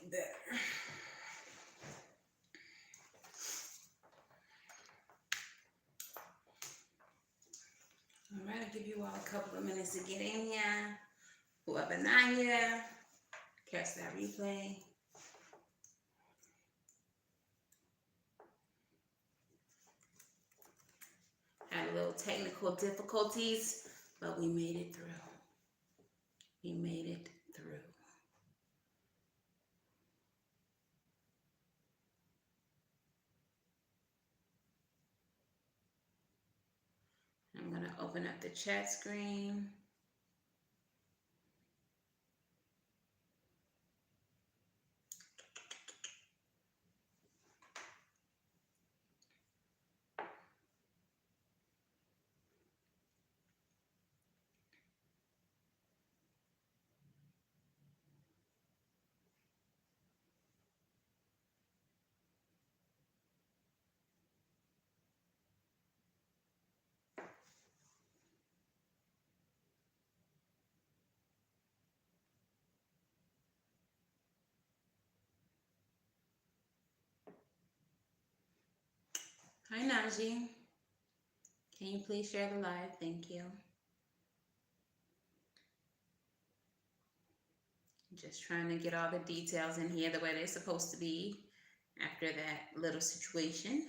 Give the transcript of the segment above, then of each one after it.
better. All right, I'll give you all a couple of minutes to get in here. Whoever not here, catch that replay. Had a little technical difficulties, but we made it through. We made it through. I'm going to open up the chat screen. Hi, Najee. Can you please share the live? Thank you. Just trying to get all the details in here the way they're supposed to be after that little situation.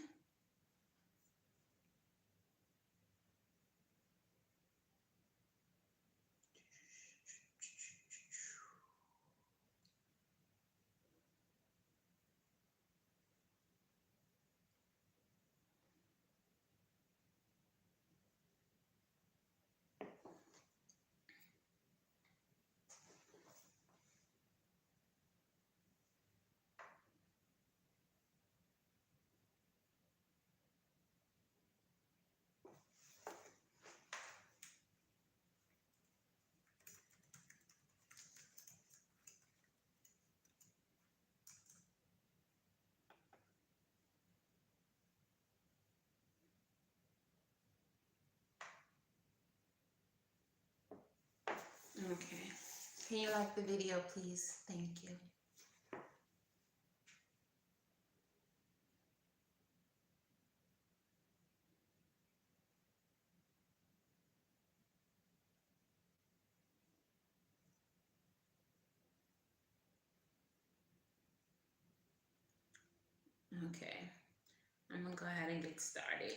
Okay. Can you like the video, please? Thank you. Okay. I'm going to go ahead and get started.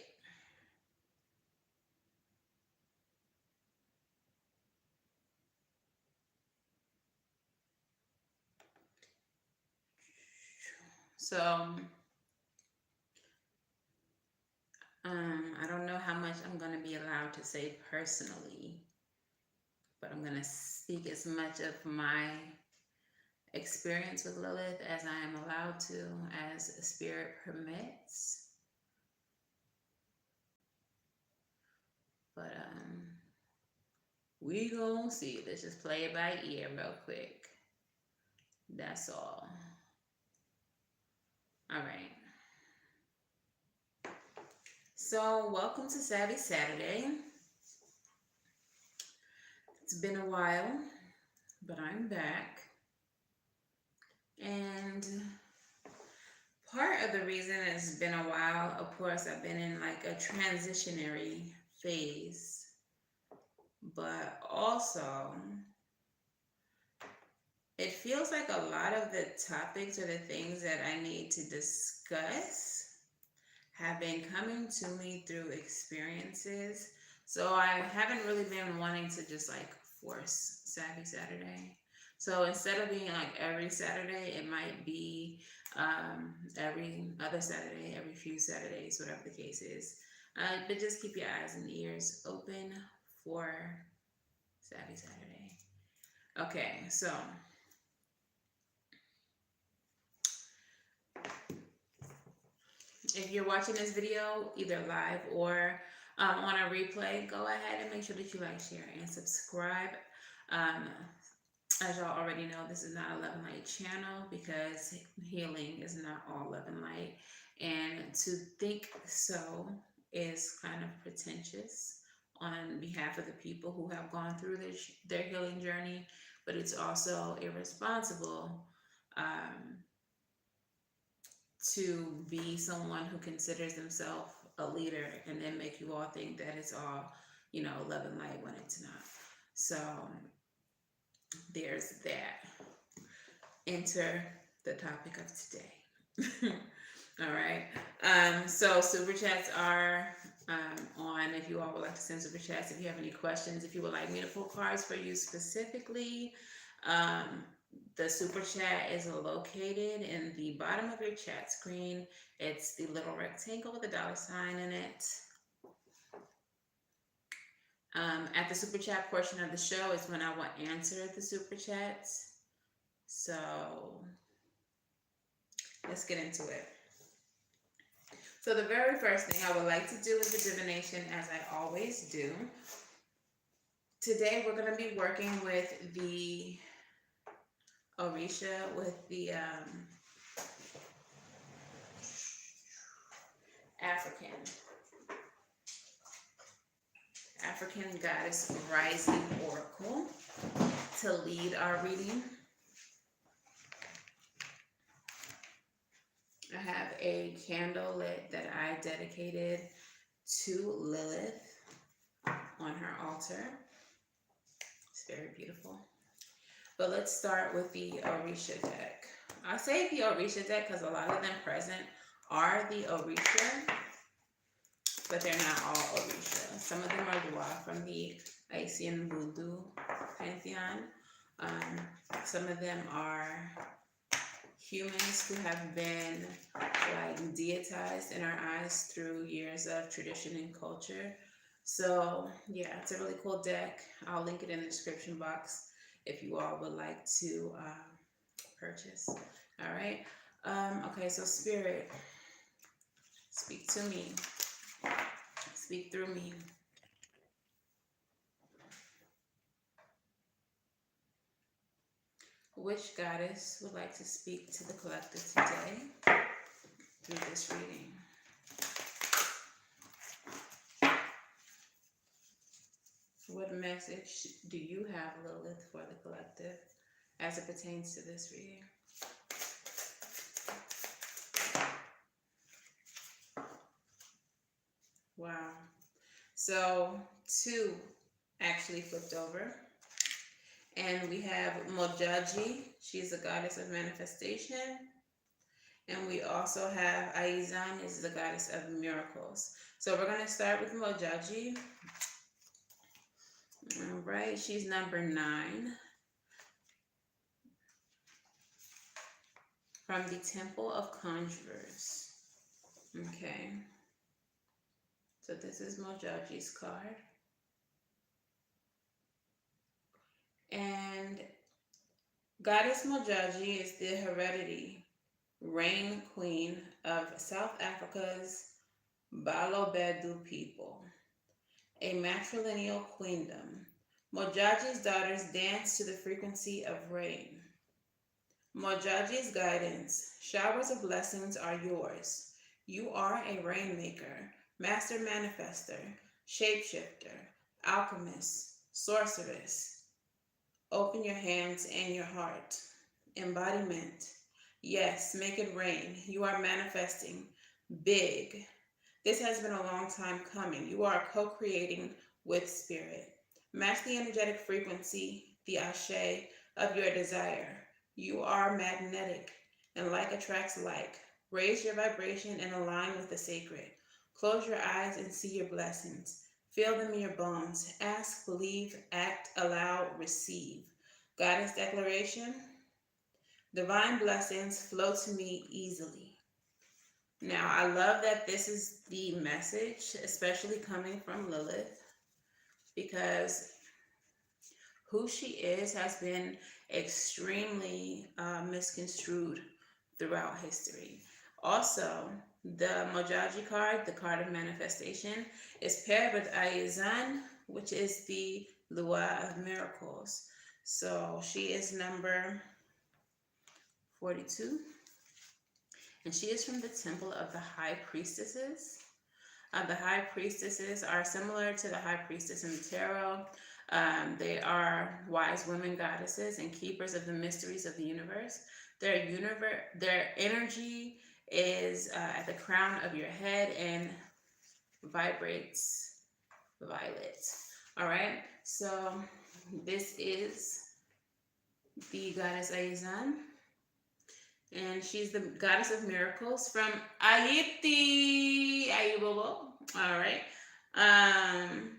So, I don't know how much I'm going to be allowed to say personally, but I'm going to speak as much of my experience with Lilith as I am allowed to, as spirit permits. But we gonna see. Let's just play it by ear real quick. That's all. All right. So, welcome to Savvy Saturday. It's been a while, but I'm back. And part of the reason it's been a while, of course, I've been in like a transitionary phase, but also it feels like a lot of the topics or the things that I need to discuss have been coming to me through experiences. So I haven't really been wanting to just like force Savvy Saturday. So instead of being like every Saturday, it might be every other Saturday, every few Saturdays, whatever the case is. But just keep your eyes and ears open for Savvy Saturday. Okay, so if you're watching this video either live or on a replay, go ahead and make sure that you like, share, and subscribe. As y'all already know, this is not a love and light channel because healing is not all love and light. And to think so is kind of pretentious on behalf of the people who have gone through their healing journey, but it's also irresponsible um, to be someone who considers themselves a leader and then make you all think that it's all, love and light when it's not. So there's that. Enter the topic of today. All right. So super chats are on. If you all would like to send super chats, if you have any questions, if you would like me to pull cards for you specifically, the super chat is located in the bottom of your chat screen. It's the little rectangle with a dollar sign in it. At the super chat portion of the show is when I will answer the super chats. So let's get into it. So the very first thing I would like to do is the divination, as I always do. Today we're going to be working with the Orisha, with the African goddess rising oracle to lead our reading. I have a candle lit that I dedicated to Lilith on her altar. It's very beautiful. But let's start with the Orisha deck. I say the Orisha deck because a lot of them present are the Orisha, but they're not all Orisha. Some of them are Dua from the Asian Voodoo pantheon. Some of them are humans who have been like deitized in our eyes through years of tradition and culture. So yeah, it's a really cool deck. I'll link it in the description box if you all would like to purchase. All right. Okay, so Spirit, speak to me. Speak through me. Which goddess would like to speak to the collective today through this reading? What message do you have, Lilith, for the collective as it pertains to this reading? Wow. So 2 actually flipped over. And we have Mojaji. She's a goddess of manifestation. And we also have Aizan, is the goddess of miracles. So we're going to start with Mojaji. All right, she's number 9. From the Temple of Conjurers. Okay. So this is Mojaji's card. And Goddess Mojaji is the heredity reign queen of South Africa's Balobedu people, a matrilineal queendom. Mojaji's daughters dance to the frequency of rain. Mojaji's guidance, showers of blessings are yours. You are a rainmaker, master manifester, shapeshifter, alchemist, sorceress. Open your hands and your heart. Embodiment. Yes, make it rain. You are manifesting big. This has been a long time coming. You are co-creating with spirit. Match the energetic frequency, the ashe of your desire. You are magnetic, and like attracts like. Raise your vibration and align with the sacred. Close your eyes and see your blessings. Feel them in your bones. Ask, believe, act, allow, receive. Goddess declaration. Divine blessings flow to me easily. Now, I love that this is the message, especially coming from Lilith, because who she is has been extremely misconstrued throughout history. Also, the Mojaji card, the card of manifestation, is paired with Ayazan, which is the Lua of miracles. So she is number 42. And she is from the Temple of the High Priestesses. The High Priestesses are similar to the High Priestess in the Tarot. They are wise women goddesses and keepers of the mysteries of the universe. Their energy is at the crown of your head and vibrates violet. All right. So this is the goddess Aizan, and she's the goddess of miracles from Ayipti Ayubobo. All right. Um,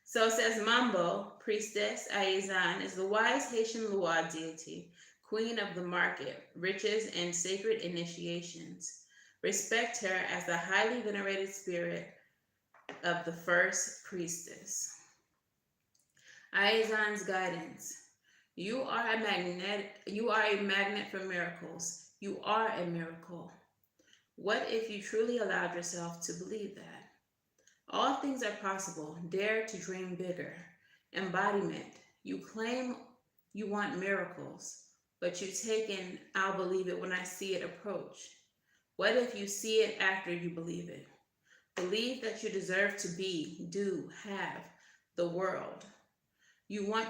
so it says Mambo, priestess Aizan, is the wise Haitian Loa deity, queen of the market, riches, and sacred initiations. Respect her as the highly venerated spirit of the first priestess. Aizan's guidance. You are a magnet for miracles. You are a miracle. What if you truly allowed yourself to believe that? All things are possible. Dare to dream bigger. Embodiment. You claim you want miracles, but you take in I'll believe it when I see it approach. What if you see it after you believe it? Believe that you deserve to be, do, have the world. You want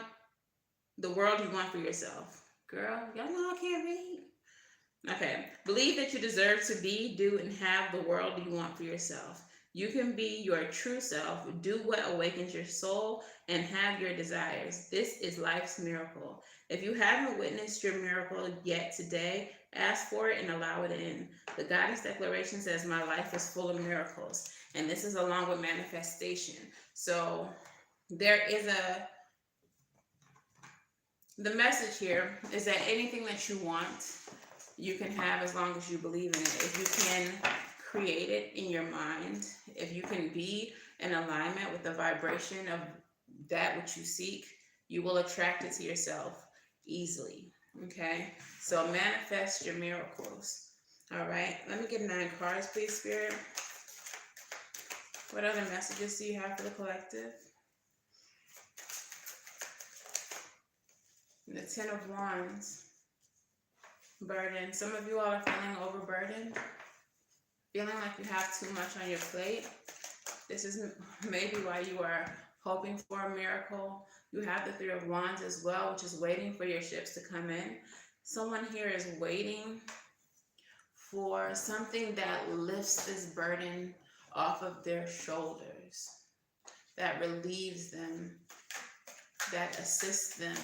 the world you want for yourself. Girl, y'all know I can't read. Okay. Believe that you deserve to be, do, and have the world you want for yourself. You can be your true self, do what awakens your soul, and have your desires. This is life's miracle. If you haven't witnessed your miracle yet today, ask for it and allow it in. The Goddess Declaration says, my life is full of miracles. And this is along with manifestation. So there is the message here is that anything that you want, you can have as long as you believe in it. If you can create it in your mind, if you can be in alignment with the vibration of that which you seek, you will attract it to yourself easily. Okay? So manifest your miracles. All right? Let me get 9 cards, please, Spirit. What other messages do you have for the collective? The 10 of Wands. Burden. Some of you all are feeling overburdened, feeling like you have too much on your plate. This is maybe why you are hoping for a miracle. You have the 3 of Wands as well, which is waiting for your ships to come in. Someone here is waiting for something that lifts this burden off of their shoulders, that relieves them, that assists them.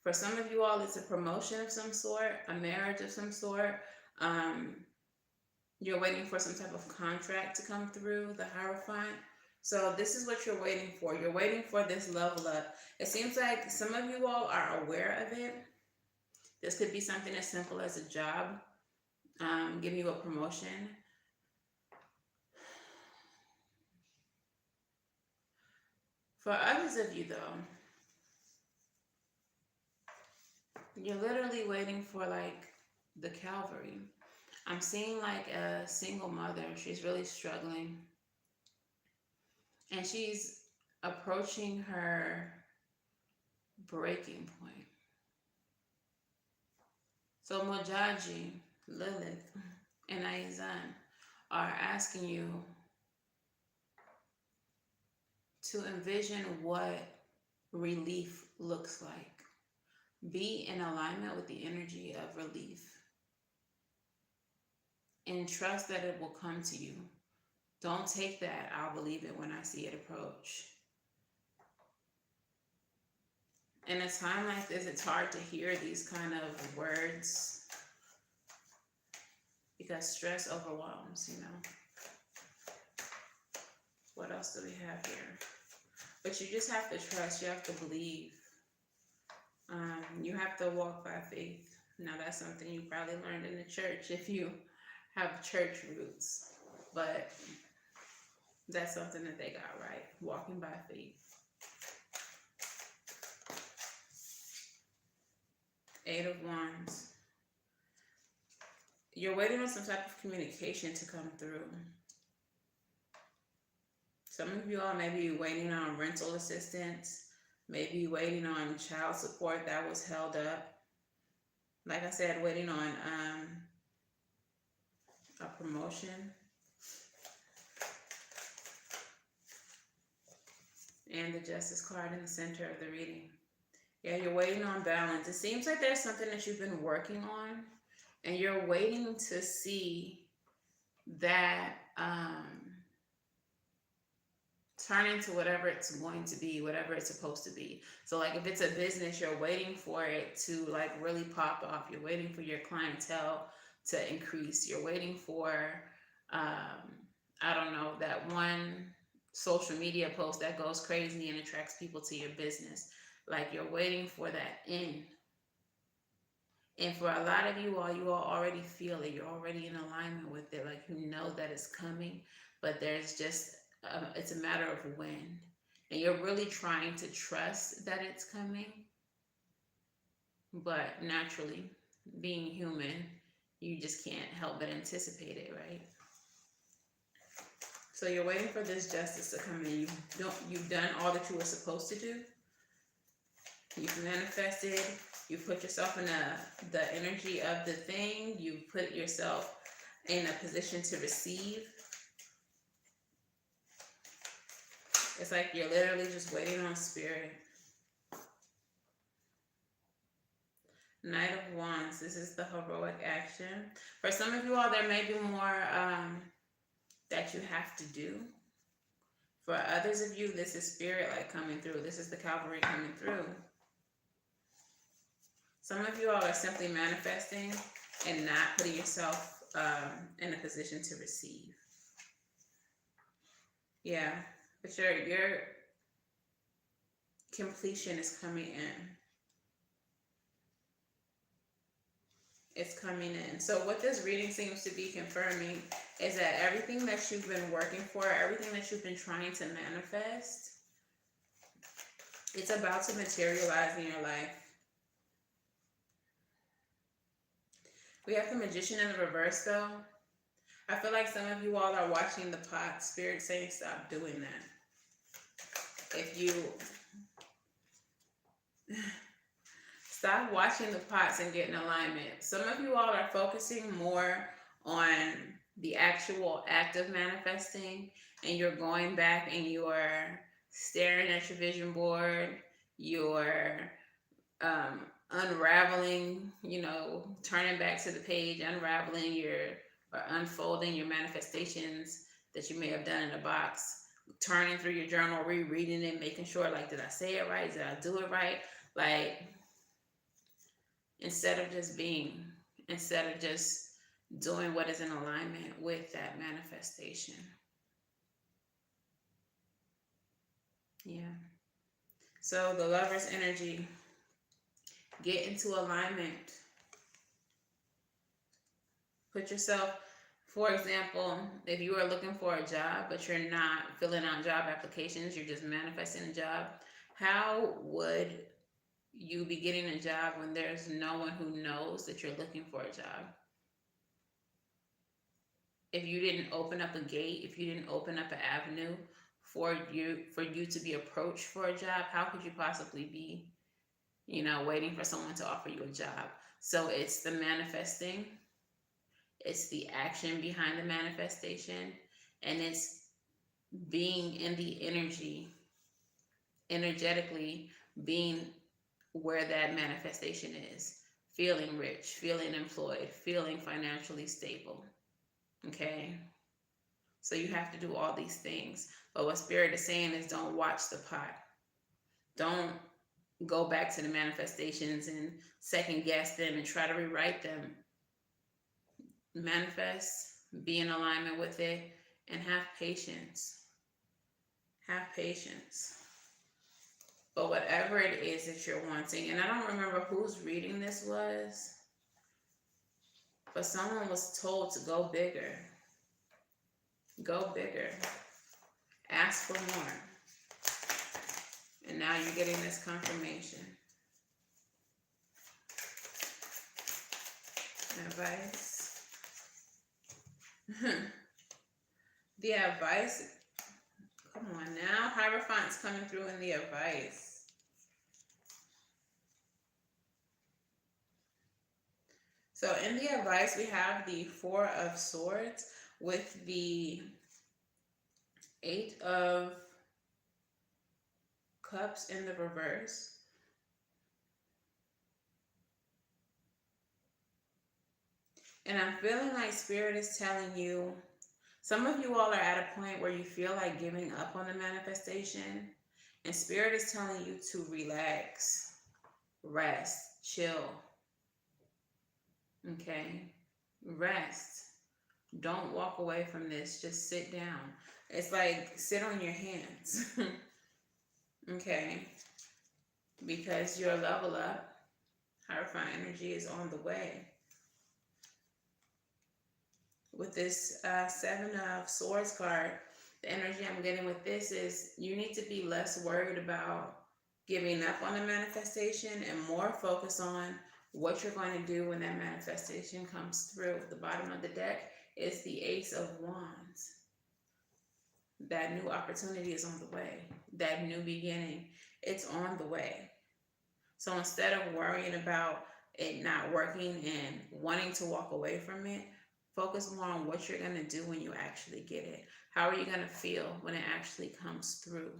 For some of you all, it's a promotion of some sort, a marriage of some sort. You're waiting for some type of contract to come through, the Hierophant. So this is what you're waiting for. You're waiting for this level up. It seems like some of you all are aware of it. This could be something as simple as a job, giving you a promotion. For others of you, though, you're literally waiting for like the Calvary. I'm seeing like a single mother. She's really struggling. And she's approaching her breaking point. So Mojaji, Lilith, and Aizan are asking you to envision what relief looks like. Be in alignment with the energy of relief. And trust that it will come to you. Don't take that, I'll believe it when I see it approach. In a time like this, it's hard to hear these kind of words because stress overwhelms, you know. What else do we have here? But you just have to trust, you have to believe. You have to walk by faith. Now that's something you probably learned in the church if you have church roots. But that's something that they got right, walking by faith. 8 of Wands. You're waiting on some type of communication to come through. Some of you all may be waiting on rental assistance, maybe waiting on child support that was held up. Like I said, waiting on a promotion. And the Justice card in the center of the reading. Yeah, you're waiting on balance. It seems like there's something that you've been working on, and you're waiting to see that turn into whatever it's going to be, whatever it's supposed to be. So like if it's a business, you're waiting for it to like really pop off. You're waiting for your clientele to increase. You're waiting for I don't know, that one social media post that goes crazy and attracts people to your business. Like you're waiting for that in. And for a lot of you all already feel it. You're already in alignment with it. Like you know that it's coming, but there's just, it's a matter of when. And you're really trying to trust that it's coming, but naturally, being human, you just can't help but anticipate it, right? So you're waiting for this justice to come in. You've done all that you were supposed to do. You've manifested. You put yourself in the energy of the thing. You put yourself in a position to receive. It's like you're literally just waiting on spirit. Knight of Wands. This is the heroic action. For some of you all, there may be more that you have to do. For others of you, this is spirit like coming through. This is the cavalry coming through. Some of you all are simply manifesting and not putting yourself in a position to receive. Yeah, but your completion is coming in. It's coming in. So what this reading seems to be confirming is that everything that you've been working for, everything that you've been trying to manifest, it's about to materialize in your life. We have the Magician in the reverse though. I feel like some of you all are watching the pot. Spirit saying stop doing that. If you stop watching the pots and get in alignment. Some of you all are focusing more on the actual act of manifesting, and you're going back and you're staring at your vision board. You're unraveling, turning back to the page, unraveling or unfolding your manifestations that you may have done in a box, turning through your journal, rereading it, making sure, like, did I say it right? Did I do it right? Like, instead of just doing what is in alignment with that manifestation. Yeah. So the Lover's energy, get into alignment. Put yourself, for example, if you are looking for a job, but you're not filling out job applications, you're just manifesting a job, how would you be getting a job when there's no one who knows that you're looking for a job? If you didn't open up a gate, if you didn't open up an avenue for you to be approached for a job, how could you possibly be, waiting for someone to offer you a job? So it's the manifesting, it's the action behind the manifestation, and it's being in the energetically being where that manifestation is, feeling rich, feeling employed, feeling financially stable. Okay? So you have to do all these things. But what Spirit is saying is don't watch the pot. Don't go back to the manifestations and second guess them and try to rewrite them. Manifest, be in alignment with it, and have patience. Have patience. But whatever it is that you're wanting, and I don't remember whose reading this was, but someone was told to go bigger. Go bigger. Ask for more. And now you're getting this confirmation. Advice. The advice. Come on now. Hierophant's coming through in the advice. So in the advice, we have the Four of Swords with the Eight of Cups in the reverse. And I'm feeling like Spirit is telling you, some of you all are at a point where you feel like giving up on the manifestation. And Spirit is telling you to relax, rest, chill. Okay? Rest. Don't walk away from this. Just sit down. It's like sit on your hands. Okay? Because your level up, Hierophant energy is on the way. With this Seven of Swords card, the energy I'm getting with this is you need to be less worried about giving up on the manifestation and more focus on what you're going to do when that manifestation comes through. The bottom of the deck is the Ace of Wands. That new opportunity is on the way. That new beginning, it's on the way. So instead of worrying about it not working and wanting to walk away from it, focus more on what you're going to do when you actually get it. How are you going to feel when it actually comes through?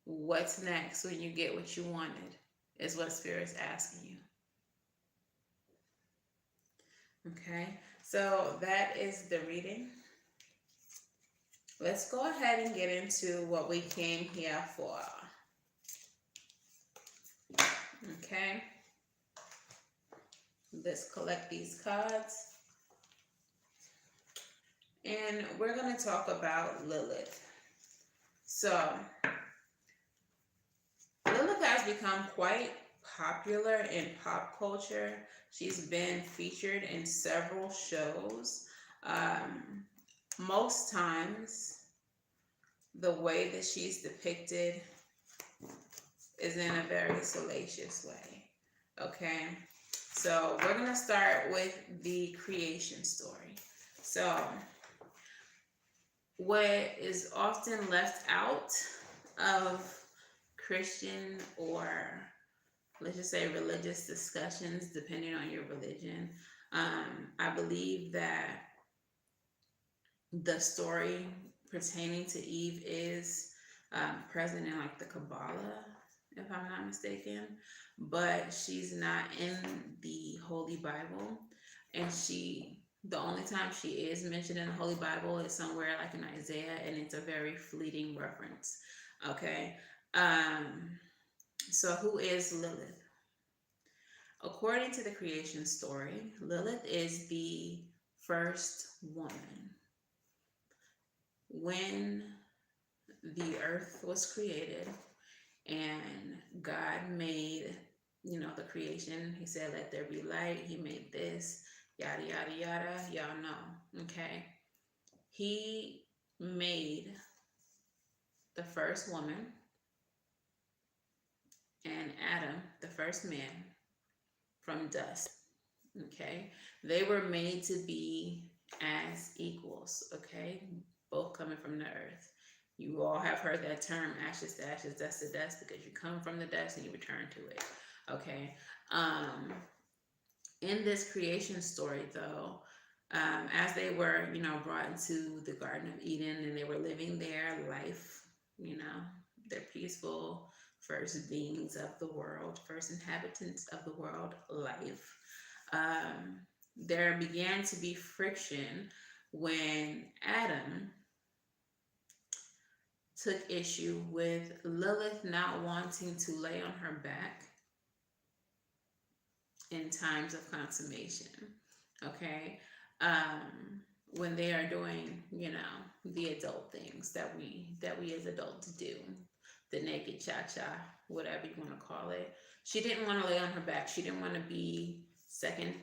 What's next when you get what you wanted is what Spirit's asking you. Okay, so that is the reading. Let's go ahead and get into what we came here for. Okay, let's collect these cards. And we're going to talk about Lilith. So, Lilith has become quite popular in pop culture. She's been featured in several shows. Most times, the way that she's depicted is in a very salacious way. Okay? So, we're going to start with the creation story. So, what is often left out of Christian or let's just say religious discussions, depending on your religion, I believe that the story pertaining to Eve is present in like the Kabbalah, if I'm not mistaken, but she's not in the Holy Bible, and the only time she is mentioned in the Holy Bible is somewhere like in Isaiah, and it's a very fleeting reference. Okay. So who is Lilith? According to the creation story, Lilith is the first woman. When the earth was created and God made, the creation, he said, let there be light. He made this, yada, yada, yada. Y'all know, okay? He made the first woman and Adam, the first man, from dust. Okay, they were made to be as equals. Okay, both coming from the earth. You all have heard that term, ashes to ashes, dust to dust, because you come from the dust and you return to it. Okay. In this creation story, though, as they were, brought into the Garden of Eden and they were living their life, they're peaceful, first beings of the world, first inhabitants of the world, life. There began to be friction when Adam took issue with Lilith not wanting to lay on her back in times of consummation. Okay. When they are doing, the adult things that we as adults do, the naked cha-cha, whatever you want to call it. She didn't want to lay on her back. She didn't want to be second,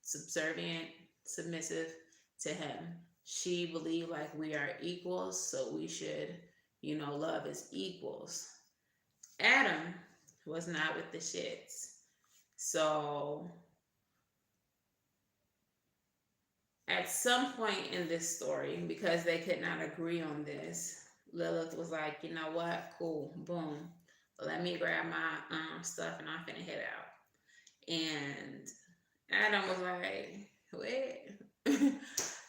subservient, submissive to him. She believed like we are equals, so we should, love as equals. Adam was not with the shits. So at some point in this story, because they could not agree on this, Lilith was like, you know what? Cool. Boom. Let me grab my stuff and I'm finna head out. And Adam was like, wait.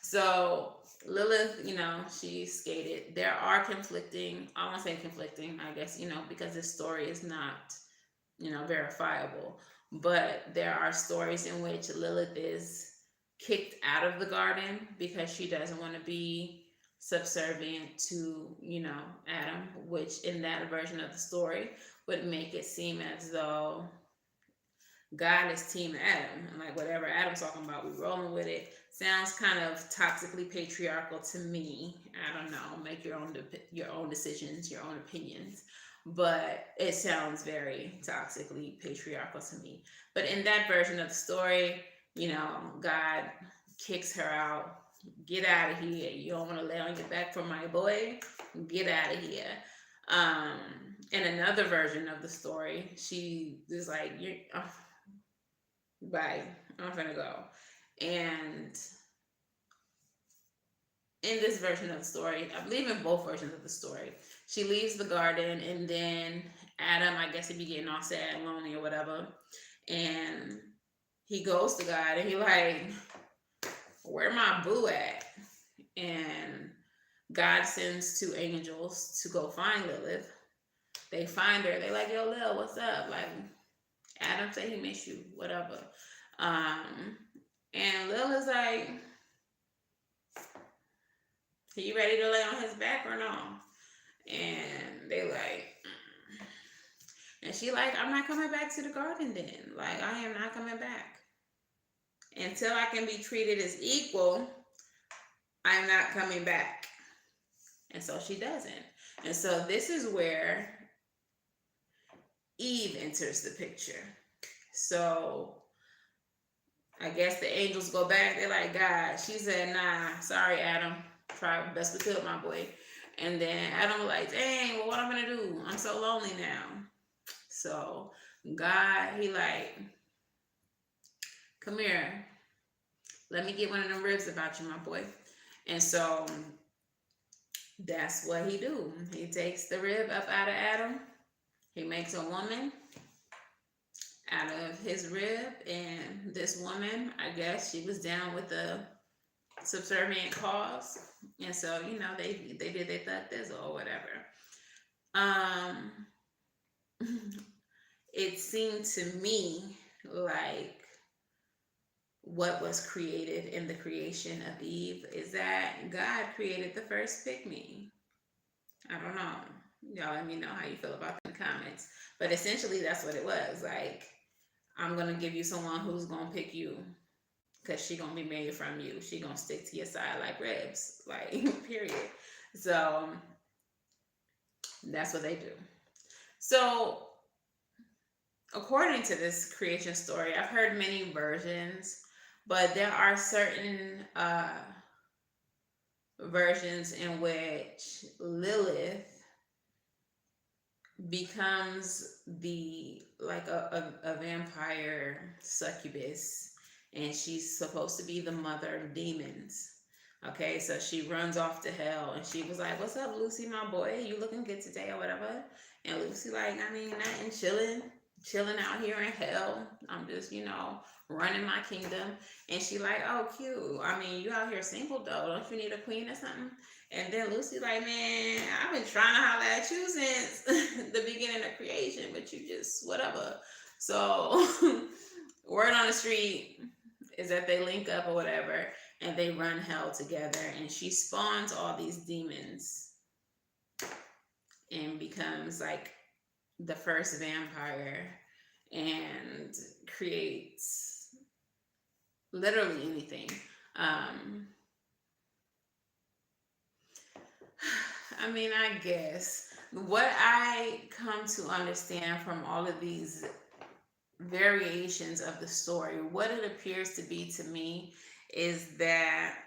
So Lilith, she skated. There are conflicting, I won't say conflicting, I guess, because this story is not, verifiable. But there are stories in which Lilith is kicked out of the garden because she doesn't want to be subservient to, Adam, which in that version of the story would make it seem as though God is team Adam, and like whatever Adam's talking about, we rolling with it. Sounds kind of toxically patriarchal to me. I don't know. Make your own decisions, your own opinions, but it sounds very toxically patriarchal to me. But in that version of the story, God kicks her out. Get out of here. You don't want to lay on your back for my boy. Get out of here. Um, in another version of the story, she is like, "You're bye. I'm gonna go." And in this version of the story, I believe in both versions of the story, she leaves the garden, and then Adam, I guess, he be getting all sad and lonely or whatever, and he goes to God and he like, "Where my boo at?" And God sends two angels to go find Lilith. They find her. They like, "Yo, Lil, what's up?" Like, Adam say he miss you, whatever. And Lil is like, "Are you ready to lay on his back or no?" And they like, and she like, "I'm not coming back to the garden then. Like, I am not coming back. Until I can be treated as equal, I'm not coming back." And so she doesn't. And so this is where Eve enters the picture. So I guess the angels go back. They're like, "God," she said, "Nah, sorry, Adam. Try best we could, my boy." And then Adam was like, "Dang, well, what I'm gonna do? I'm so lonely now." So God, he like, "Come here. Let me get one of them ribs about you, my boy." And so that's what he do. He takes the rib up out of Adam. He makes a woman out of his rib, and this woman, I guess she was down with the subservient cause, and so they did their thug thizzle or whatever. It seemed to me like what was created in the creation of Eve is that God created the first pygmy. I don't know. Y'all let me know how you feel about that in the comments. But essentially that's what it was. Like, I'm gonna give you someone who's gonna pick you because she gonna be made from you. She gonna stick to your side like ribs. Like, period. So that's what they do. So according to this creation story, I've heard many versions, but there are certain versions in which Lilith becomes a vampire succubus, and she's supposed to be the mother of demons. Okay, so she runs off to hell, and she was like, "What's up, Lucy, my boy? You looking good today or whatever?" And Lucy like, "I mean, nothing, chilling out here in hell. I'm just, running my kingdom." And she like, "Oh, cute. I mean, you out here single though. Don't you need a queen or something?" And then Lucy like, "Man, I've been trying to holler at you since the beginning of creation, but you just whatever." So word on the street is that they link up or whatever, and they run hell together, and she spawns all these demons and becomes like the first vampire and creates literally anything. I mean, I guess what I come to understand from all of these variations of the story, what it appears to be to me is that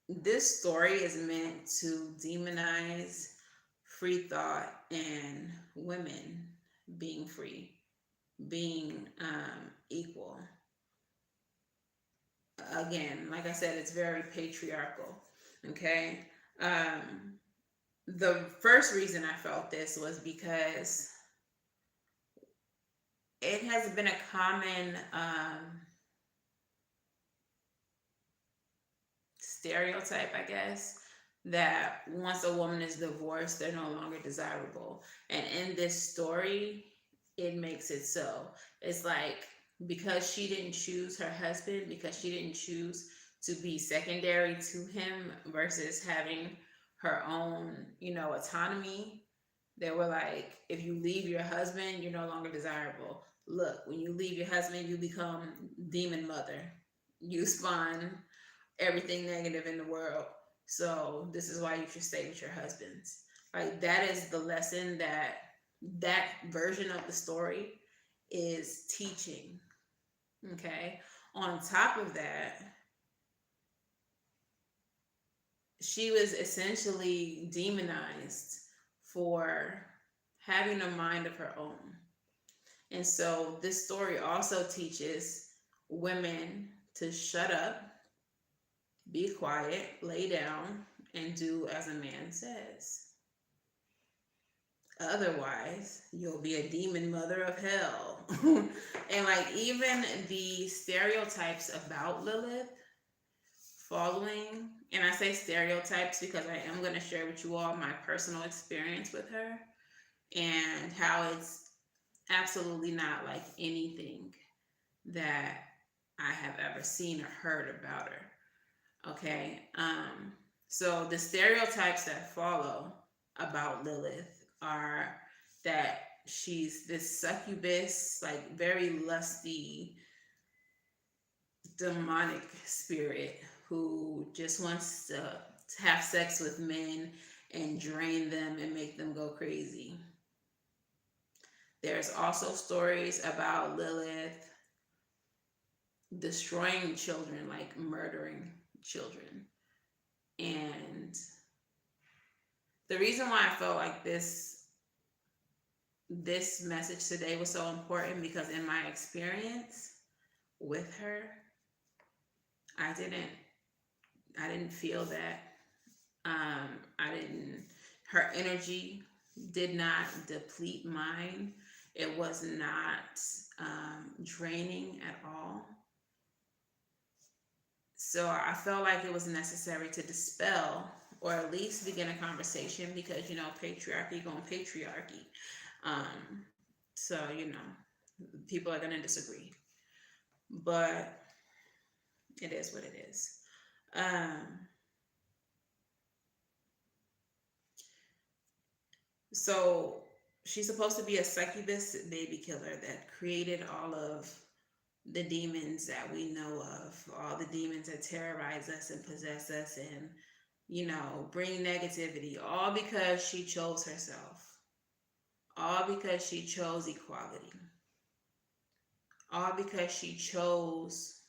this story is meant to demonize free thought and women being free, being equal. Again, like I said, it's very patriarchal. Okay. The first reason I felt this was because it has been a common stereotype, I guess, that once a woman is divorced, they're no longer desirable. And in this story, it makes it so. It's like because she didn't choose her husband, because she didn't choose to be secondary to him versus having her own, autonomy. They were like, if you leave your husband, you're no longer desirable. Look, when you leave your husband, you become demon mother. You spawn everything negative in the world. So this is why you should stay with your husbands. Like, that is the lesson that that version of the story is teaching. Okay. On top of that, she was essentially demonized for having a mind of her own. And so this story also teaches women to shut up, be quiet, lay down, and do as a man says. Otherwise, you'll be a demon mother of hell. And like, even the stereotypes about Lilith following, and I say stereotypes because I am going to share with you all my personal experience with her and how it's absolutely not like anything that I have ever seen or heard about her. Okay. So the stereotypes that follow about Lilith are that she's this succubus, like very lusty, demonic spirit who just wants to have sex with men and drain them and make them go crazy. There's also stories about Lilith destroying children, like murdering children. And the reason why I felt like this message today was so important, because in my experience with her, I didn't feel that. I didn't. Her energy did not deplete mine. It was not draining at all. So I felt like it was necessary to dispel, or at least begin a conversation, because patriarchy going patriarchy. So people are gonna disagree, but it is what it is. So she's supposed to be a succubus baby killer that created all of the demons that we know of, all the demons that terrorize us and possess us and, bring negativity, all because she chose herself, all because she chose equality, all because she chose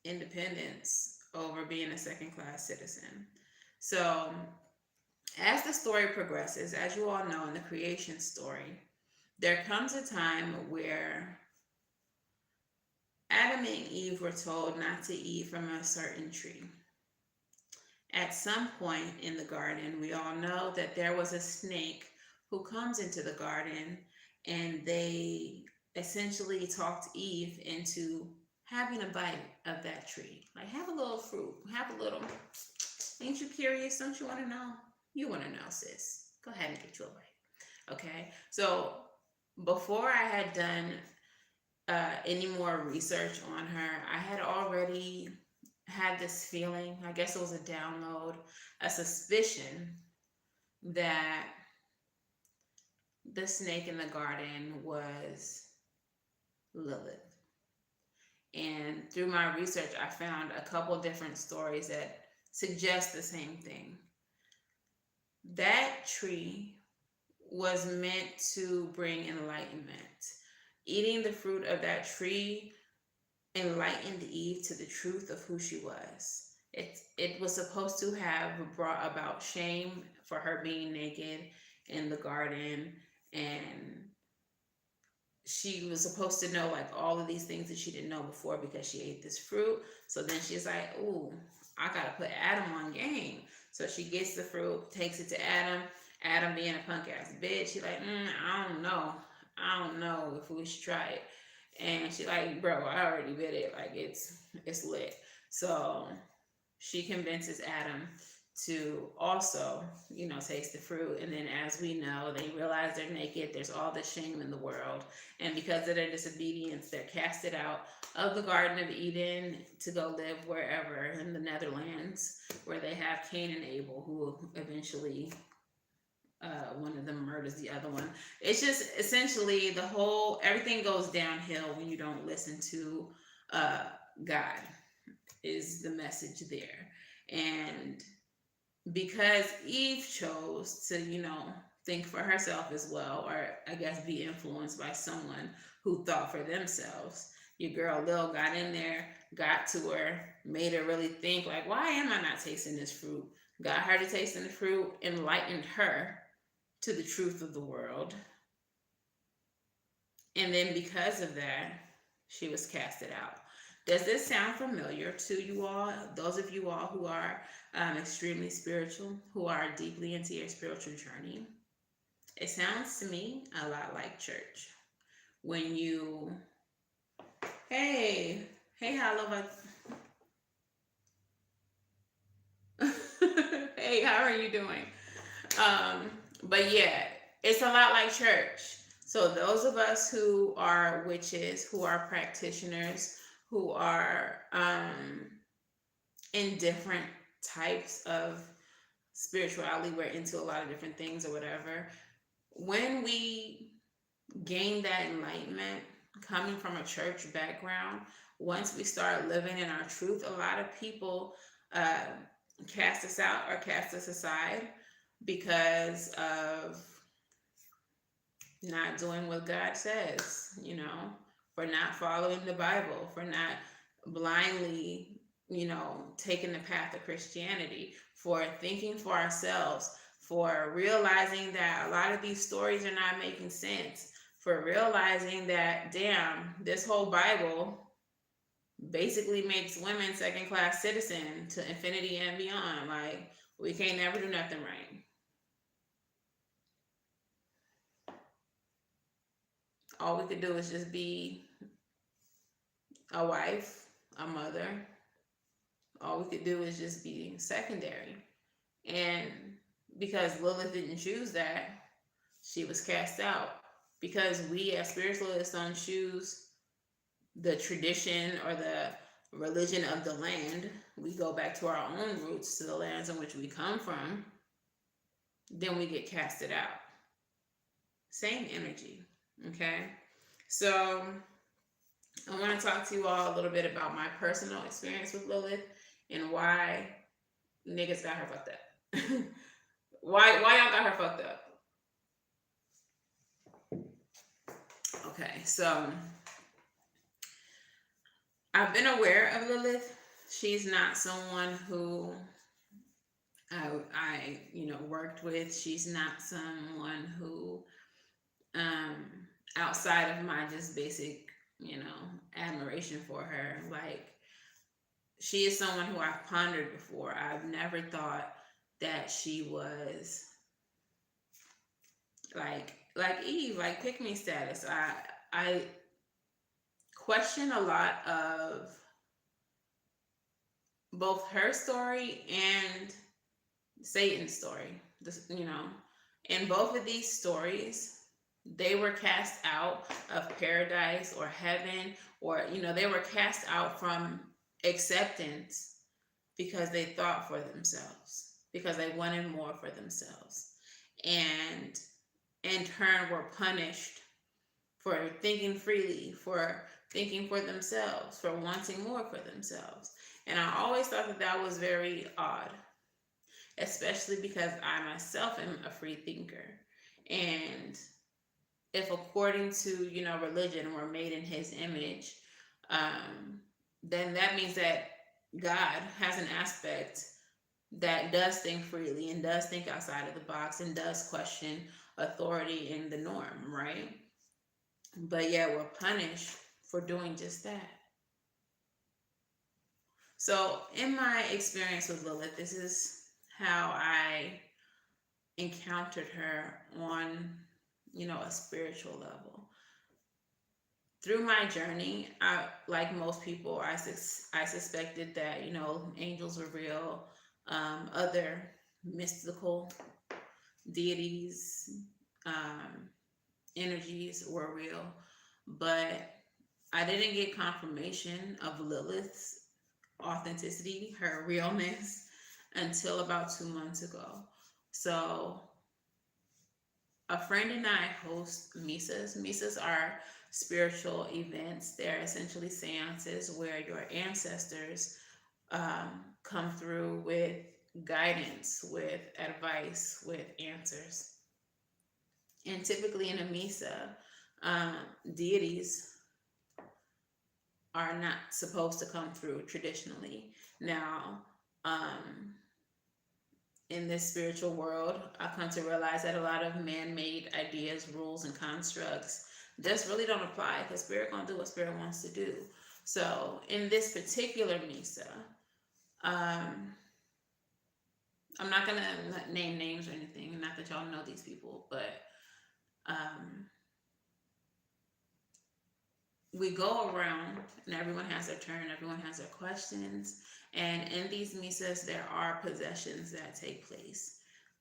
independence over being a second class citizen. So, as the story progresses, as you all know in the creation story, there comes a time where Adam and Eve were told not to eat from a certain tree. At some point in the garden, we all know that there was a snake who comes into the garden, and they essentially talked Eve into having a bite of that tree. Like, have a little fruit, have a little. Ain't you curious? Don't you want to know? You want to know, sis. Go ahead and get you a bite. Okay? So, before I had done any more research on her, I had already had this feeling, I guess it was a download, a suspicion that the snake in the garden was Lilith. And through my research, I found a couple different stories that suggest the same thing. That tree was meant to bring enlightenment. Eating the fruit of that tree enlightened Eve to the truth of who she was. It was supposed to have brought about shame for her being naked in the garden, and she was supposed to know like all of these things that she didn't know before because she ate this fruit. So then she's like, "Ooh, I gotta put Adam on game." So she gets the fruit, takes it to Adam. Adam being a punk ass bitch, she's like, "I don't know. I don't know if we should try it." And she's like, "Bro, I already bit it. Like, it's lit." So she convinces Adam to also, taste the fruit. And then, as we know, they realize they're naked. There's all the shame in the world. And because of their disobedience, they're casted out of the Garden of Eden to go live wherever in the Netherlands, where they have Cain and Abel, who eventually, one of them murders the other one. It's just essentially everything goes downhill when you don't listen to uh, God, is the message there. And because Eve chose to, think for herself as well, or I guess be influenced by someone who thought for themselves, your girl Lil got in there, got to her, made her really think, like, why am I not tasting this fruit? Got her to tasting the fruit, enlightened her to the truth of the world. And then because of that, she was casted out. Does this sound familiar to you all? Those of you all who are extremely spiritual, who are deeply into your spiritual journey? It sounds to me a lot like church. When you, hey, how love hey, how are you doing? But yeah, it's a lot like church. So those of us who are witches, who are practitioners, who are in different types of spirituality, we're into a lot of different things or whatever. When we gain that enlightenment coming from a church background, once we start living in our truth, a lot of people cast us out or cast us aside because of not doing what God says, for not following the Bible, for not blindly, taking the path of Christianity, for thinking for ourselves, for realizing that a lot of these stories are not making sense, for realizing that, damn, this whole Bible basically makes women second-class citizen to infinity and beyond. Like, we can't never do nothing right. All we could do is just be a wife, a mother. All we could do is just be secondary. And because Lilith didn't choose that, she was cast out. Because we as spiritualists don't choose the tradition or the religion of the land, we go back to our own roots, to the lands in which we come from, then we get casted out. Same energy, okay? So I want to talk to you all a little bit about my personal experience with Lilith and why niggas got her fucked up. why y'all got her fucked up? Okay, so I've been aware of Lilith. She's not someone who I worked with. She's not someone who outside of my just basic, admiration for her. Like, she is someone who I've pondered before. I've never thought that she was like Eve, like pick me status. I question a lot of both her story and Satan's story. In both of these stories, they were cast out of paradise or heaven, or they were cast out from acceptance because they thought for themselves, because they wanted more for themselves, and in turn were punished for thinking freely, for thinking for themselves, for wanting more for themselves. And I always thought that that was very odd, especially because I myself am a free thinker. And if according to, religion, we're made in his image, then that means that God has an aspect that does think freely and does think outside of the box and does question authority and the norm, right? But yet we're punished for doing just that. So in my experience with Lilith, this is how I encountered her on, a spiritual level. Through my journey, like most people, I suspected that, angels were real. other mystical deities, um, energies were real, but I didn't get confirmation of Lilith's authenticity, her realness, until about 2 months ago. So, a friend and I host misas. Misas are spiritual events, they're essentially seances where your ancestors come through with guidance, with advice, with answers. And typically in a misa, um, deities are not supposed to come through traditionally. Now, um, in this spiritual world, I come to realize that a lot of man-made ideas, rules, and constructs just really don't apply because spirit gonna do what spirit wants to do. So, in this particular misa, um, I'm not gonna name names or anything. Not that y'all know these people, but um, we go around and everyone has their turn, everyone has their questions. And in these misas, there are possessions that take place.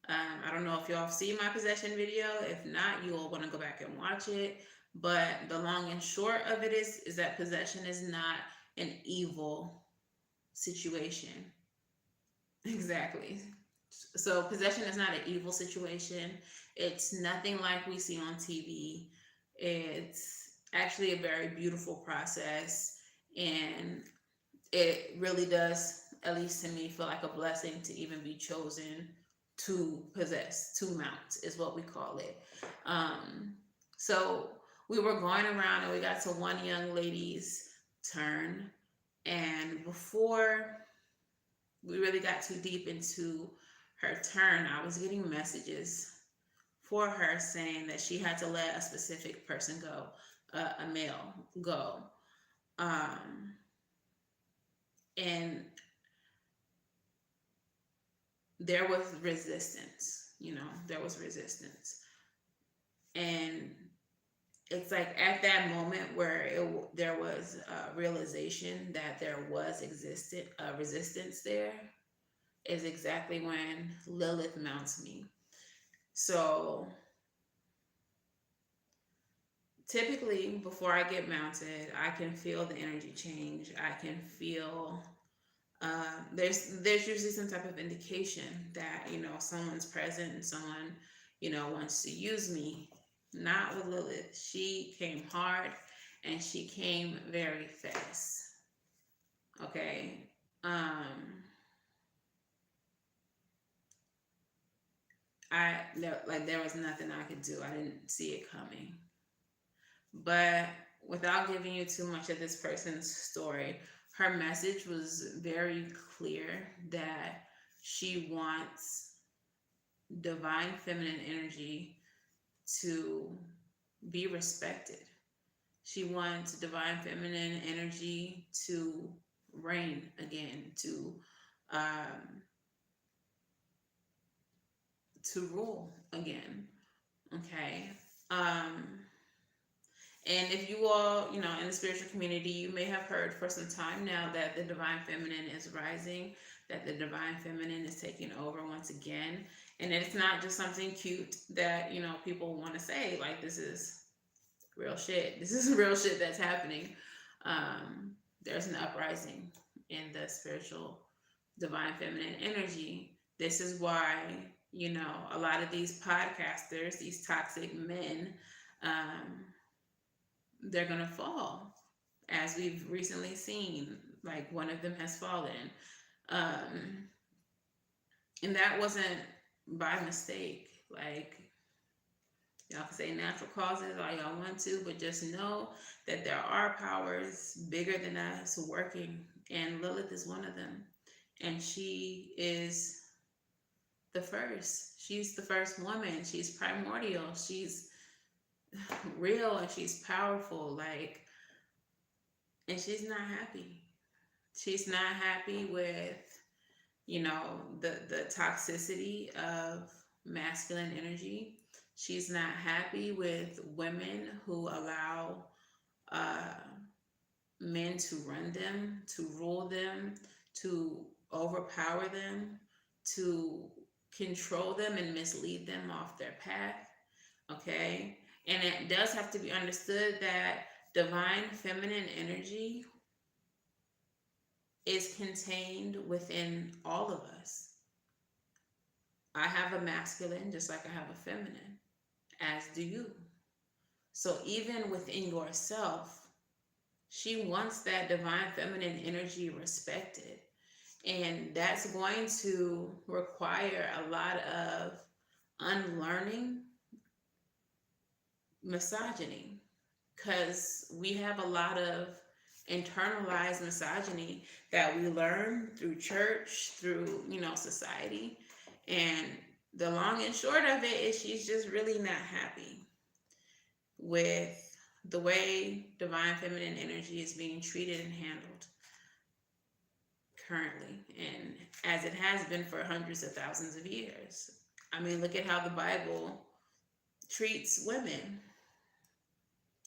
I don't know if y'all have seen my possession video. If not, you will want to go back and watch it. But the long and short of it is that possession is not an evil situation. Exactly. So possession is not an evil situation. It's nothing like we see on TV. It's actually a very beautiful process, and it really does, at least to me, feel like a blessing to even be chosen to possess, to mount, is what we call it. Um, so we were going around and we got to one young lady's turn, and before we really got too deep into her turn, I was getting messages for her saying that she had to let a specific person go, a male go. Um, and there was resistance, there was resistance. And it's like at that moment where there was a realization that there was existed resistance there is exactly when Lilith mounts me. So typically before I get mounted, I can feel the energy change. I can feel there's usually some type of indication that someone's present and someone wants to use me. Not with Lilith. She came hard and she came very fast. Okay. There was nothing I could do. I didn't see it coming. But without giving you too much of this person's story, her message was very clear that she wants divine feminine energy to be respected. She wants divine feminine energy to reign again, um, to rule again. Okay. Um, And if you all, in the spiritual community, you may have heard for some time now that the divine feminine is rising, that the divine feminine is taking over once again. And it's not just something cute that, people want to say, like, this is real shit. This is real shit that's happening. There's an uprising in the spiritual divine feminine energy. This is why, a lot of these podcasters, these toxic men, um, they're gonna fall, as we've recently seen. Like one of them has fallen, um, and that wasn't by mistake. Like y'all can say natural causes all y'all want to, but just know that there are powers bigger than us working, and Lilith is one of them, and she is the first. She's the first woman. She's primordial. She's real and she's powerful. Like, and she's not happy. She's not happy with, the toxicity of masculine energy. She's not happy with women who allow uh, men to run them, to rule them, to overpower them. to control them and mislead them off their path. Okay? And it does have to be understood that divine feminine energy is contained within all of us. I have a masculine just like I have a feminine, as do you. So even within yourself, she wants that divine feminine energy respected. And that's going to require a lot of unlearning misogyny, because we have a lot of internalized misogyny that we learn through church, through, society. And the long and short of it is she's just really not happy with the way divine feminine energy is being treated and handled currently, and as it has been for hundreds of thousands of years. I mean, look at how the Bible treats women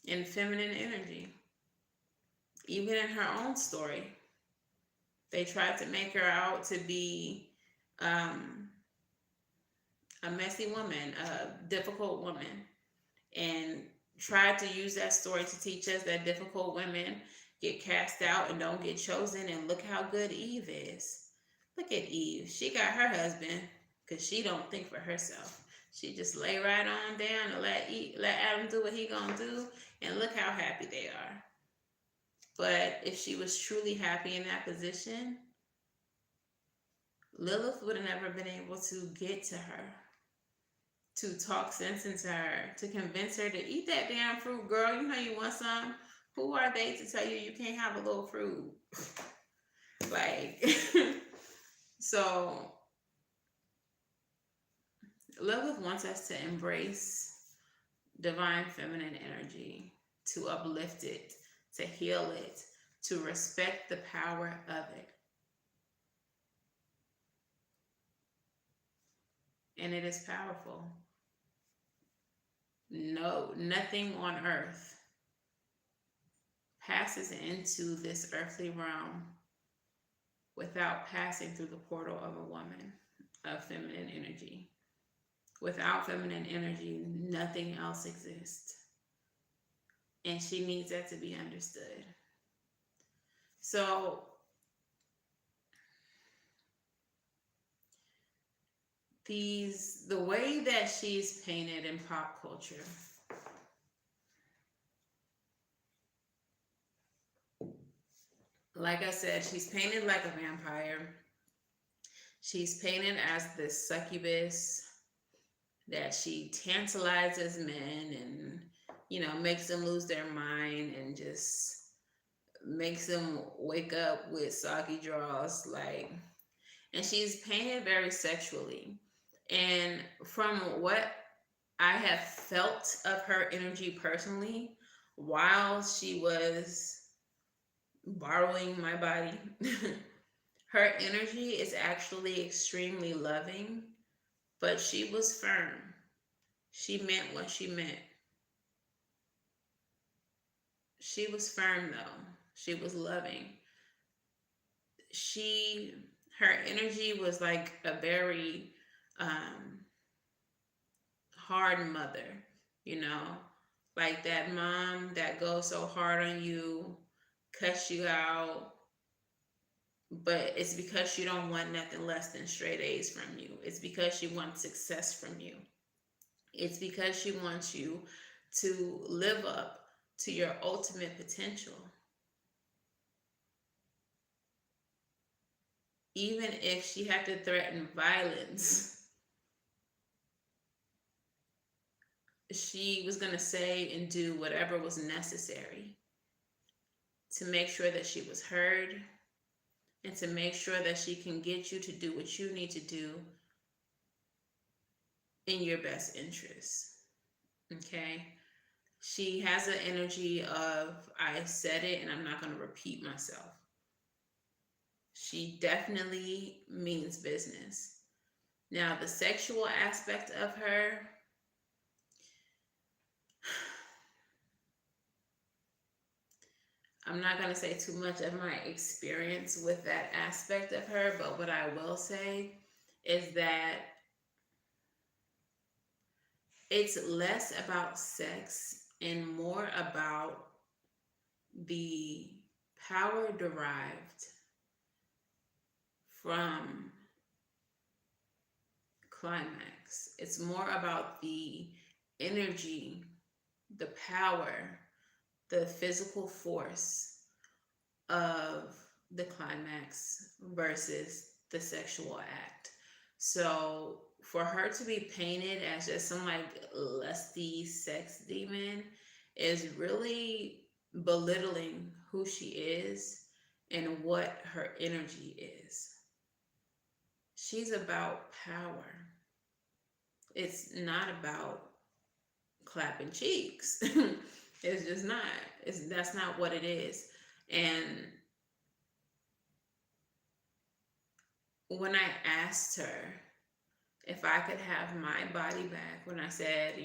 in feminine energy. Even in her own story, they tried to make her out to be a messy woman, a difficult woman, and tried to use that story to teach us that difficult women get cast out and don't get chosen. And look how good Eve is. Look at Eve. She got her husband because she don't think for herself. She just lay right on down and let Adam do what he gonna do, and look how happy they are. But if she was truly happy in that position, Lilith would have never been able to get to her, to talk sense into her, to convince her to eat that damn fruit, girl. You know you want some. Who are they to tell you you can't have a little fruit? Like, so Lilith wants us to embrace divine feminine energy, to uplift it, to heal it, to respect the power of it. And it is powerful. No, nothing on earth passes into this earthly realm without passing through the portal of a woman, of feminine energy. Without feminine energy, nothing else exists. And she needs that to be understood. So, the way that she's painted in pop culture, like I said, she's painted like a vampire. She's painted as this succubus that she tantalizes men and, makes them lose their mind and just makes them wake up with soggy draws. And she's painted very sexually. And from what I have felt of her energy personally, while she was borrowing my body, her energy is actually extremely loving, but she was firm. She meant what she meant. She was firm though. She was loving. Her energy was like a very hard mother, like that mom that goes so hard on you, cuts you out, but it's because she don't want nothing less than straight A's from you. It's because she wants success from you. It's because she wants you to live up to your ultimate potential. Even if she had to threaten violence, she was going to say and do whatever was necessary to make sure that she was heard and to make sure that she can get you to do what you need to do in your best interest. Okay? She has an energy of, I said it and I'm not going to repeat myself. She definitely means business. Now, the sexual aspect of her, I'm not going to say too much of my experience with that aspect of her, but what I will say is that it's less about sex and more about the power derived from climax. It's more about the energy, the power, the physical force of the climax versus the sexual act. So for her to be painted as just some like lusty sex demon is really belittling who she is and what her energy is. She's about power. It's not about clapping cheeks. It's just not. That's not what it is. And when I asked her if I could have my body back, when I said,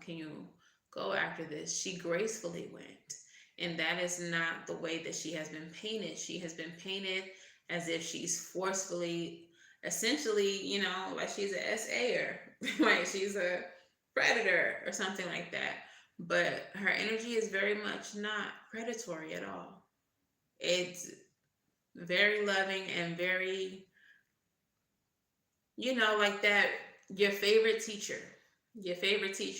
can you go after this, she gracefully went. And that is not the way that she has been painted. She has been painted as if she's forcefully, essentially, like she's a SAer, like she's a predator or something like that. But her energy is very much not predatory at all. It's very loving and very, like that, your favorite teacher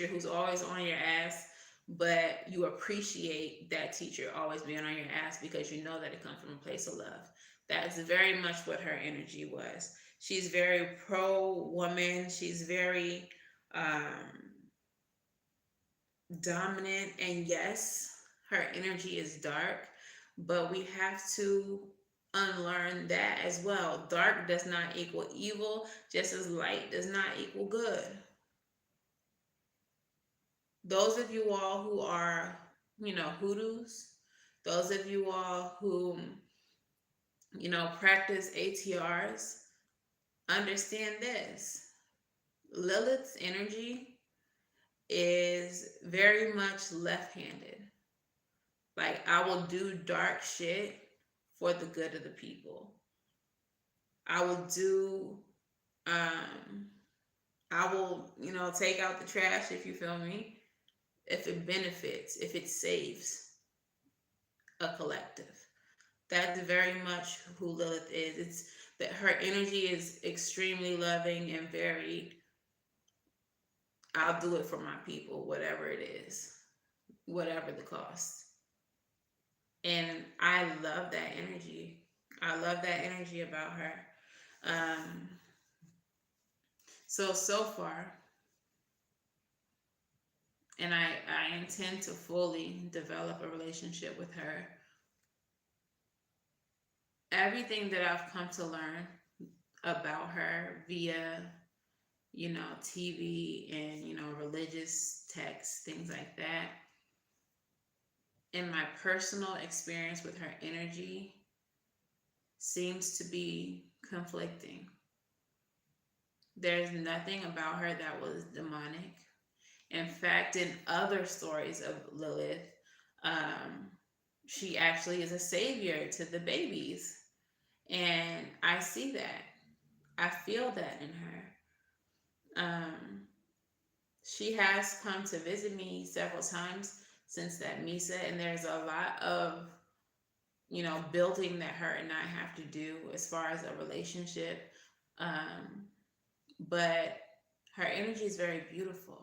who's always on your ass, but you appreciate that teacher always being on your ass because you know that it comes from a place of love. That's very much what her energy was. She's very pro woman. She's very dominant. And yes, her energy is dark, but we have to unlearn that as well. Dark does not equal evil, just as light does not equal good. Those of you all who are, hoodoos, those of you all who, practice ATRs, understand this. Lilith's energy is very much left handed. Like, I will do dark shit for the good of the people. I will do, I will, take out the trash, if you feel me, if it benefits, if it saves a collective. That's very much who Lilith is. It's that her energy is extremely loving and very, I'll do it for my people, whatever it is, whatever the cost. And I love that energy. I love that energy about her. Um, so far, and I intend to fully develop a relationship with her. Everything that I've come to learn about her via, TV and, religious texts, things like that, and my personal experience with her energy seems to be conflicting. There's nothing about her that was demonic. In fact, in other stories of Lilith, she actually is a savior to the babies. And I see that. I feel that in her. She has come to visit me several times since that Misa, and there's a lot of, building that her and I have to do as far as a relationship. But her energy is very beautiful.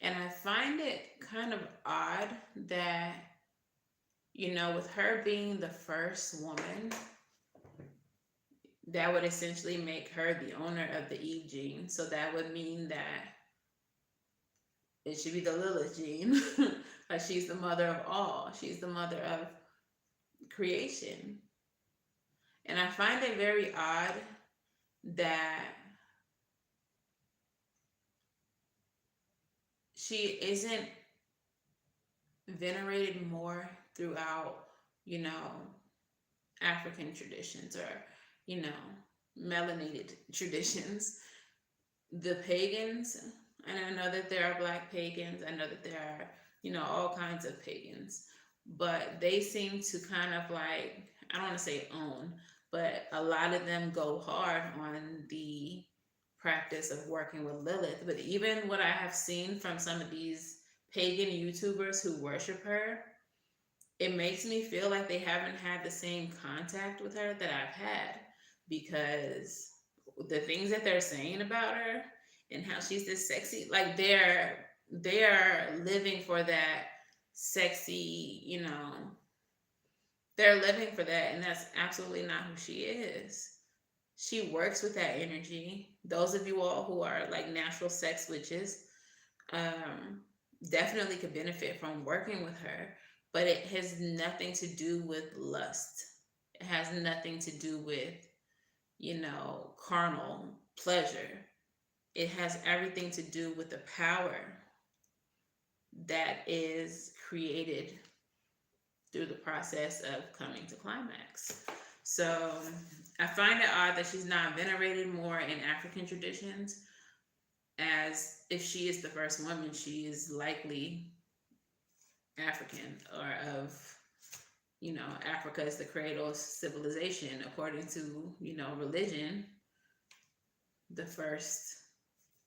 And I find it kind of odd that, with her being the first woman, that would essentially make her the owner of the Eve gene. So that would mean that it should be the Lilith gene. Like, she's the mother of all. She's the mother of creation. And I find it very odd that she isn't venerated more throughout, African traditions or, melanated traditions. The pagans, and I know that there are black pagans, I know that there are, all kinds of pagans, but they seem to kind of like, I don't want to say own, but a lot of them go hard on the practice of working with Lilith. But even what I have seen from some of these pagan YouTubers who worship her, it makes me feel like they haven't had the same contact with her that I've had, because the things that they're saying about her and how she's this sexy, like they're living for that sexy, they're living for that, and that's absolutely not who she is. She works with that energy. Those of you all who are like natural sex witches, um, definitely could benefit from working with her, but it has nothing to do with lust. It has nothing to do with, carnal pleasure. It has everything to do with the power that is created through the process of coming to climax. So I find it odd that she's not venerated more in African traditions, as if she is the first woman, she is likely African, or of, Africa is the cradle of civilization. According to, religion, the first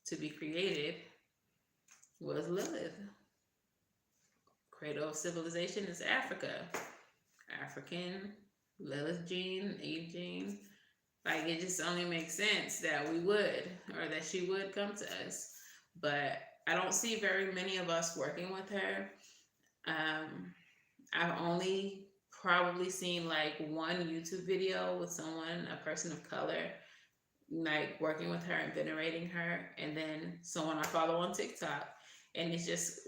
to be created was Lilith. Cradle of civilization is Africa. African, Lilith gene, Eve gene. Like, it just only makes sense that we would, or that she would come to us. But I don't see very many of us working with her. I've only probably seen like one YouTube video with someone, a person of color, like working with her and venerating her, and then someone I follow on TikTok. And it's just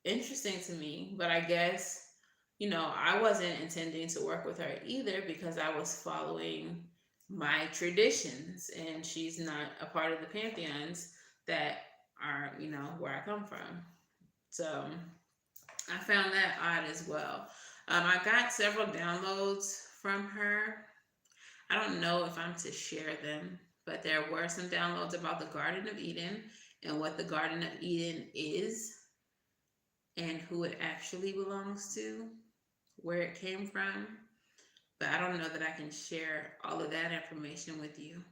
interesting to me. But I guess, I wasn't intending to work with her either, because I was following my traditions, and she's not a part of the pantheons that are, where I come from. So I found that odd as well. I got several downloads from her. I don't know if I'm to share them, but there were some downloads about the Garden of Eden and what the Garden of Eden is and who it actually belongs to, where it came from. But I don't know that I can share all of that information with you.